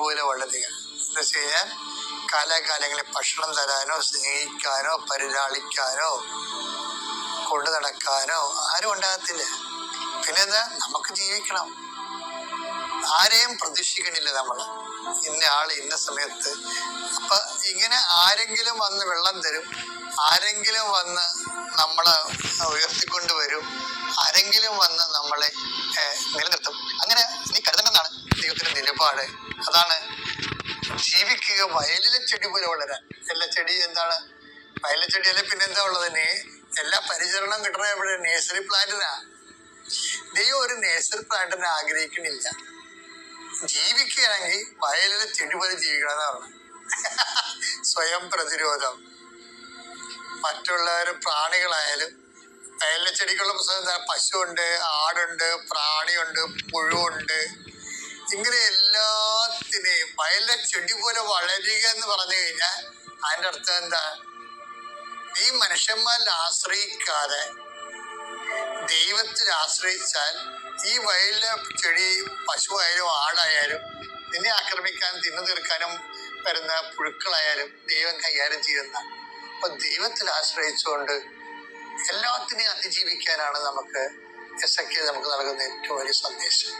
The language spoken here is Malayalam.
പോലെ വളരുക എന്ന് വെച്ച് കഴിഞ്ഞാൽ കാലാകാലങ്ങളിൽ ഭക്ഷണം തരാനോ സ്നേഹിക്കാനോ പരിലാളിക്കാനോ കൊണ്ടു നടക്കാനോ ആരും ഉണ്ടാകത്തില്ല. പിന്നെന്താ, നമുക്ക് ജീവിക്കണം. ആരെയും പ്രതീക്ഷിക്കണില്ല നമ്മൾ, ഇന്ന ആള് ഇന്ന സമയത്ത്. അപ്പൊ ഇങ്ങനെ ആരെങ്കിലും വന്ന് വെള്ളം തരും, ആരെങ്കിലും വന്ന് നമ്മളെ ഉയർത്തിക്കൊണ്ടുവരും, ആരെങ്കിലും വന്ന് നമ്മളെ നിലനിർത്തും. അങ്ങനെ നീ കരുതണമെന്നാണ് ദൈവത്തിന്റെ നിലപാട്. അതാണ് ജീവിക്കുക വയലിലെ ചെടി പോലെ വളരാൻ. എല്ലാ ചെടി എന്താണ്, വയലിലെ ചെടിയല്ലേ പിന്നെന്താ ഉള്ളത്? എല്ലാ പരിചരണം കിട്ടണ എവിടെ? നേഴ്സറി പ്ലാന്റിനാ. ദൈവം ഒരു നേഴ്സറി പ്ലാന്റിനെ ആഗ്രഹിക്കണില്ല. ജീവിക്കുകയാണെങ്കിൽ വയലിലെ ചെടി പോലെ ജീവിക്കണമെന്ന് പറഞ്ഞു. സ്വയം പ്രതിരോധം. മറ്റുള്ളവർ പ്രാണികളായാലും വയലിലെ ചെടിക്കുള്ള പുസ്തകം എന്താ? പശുവുണ്ട്, ആടുണ്ട്, പ്രാണിയുണ്ട്, പുഴുവുണ്ട്. ഇങ്ങനെ എല്ലാത്തിനെയും വയലിലെ ചെടി പോലെ വളരുക എന്ന് പറഞ്ഞു കഴിഞ്ഞാൽ അതിൻ്റെ അർത്ഥം എന്താ? ഈ മനുഷ്യന്മാരിൽ ആശ്രയിക്കാതെ ദൈവത്തിൽ ആശ്രയിച്ചാൽ ഈ വയലിലെ ചെടി പശുവായാലും ആടായാലും നിന്നെ ആക്രമിക്കാനും തിന്നു തീർക്കാനും വരുന്ന പുഴുക്കളായാലും ദൈവം കൈകാര്യം ചെയ്യുന്ന. അപ്പൊ ദൈവത്തിൽ ആശ്രയിച്ചുകൊണ്ട് എല്ലാത്തിനെയും അതിജീവിക്കാനാണ് നമുക്ക് എസെക്കിയേൽ നമുക്ക് നൽകുന്ന ഏറ്റവും വലിയ സന്ദേശം.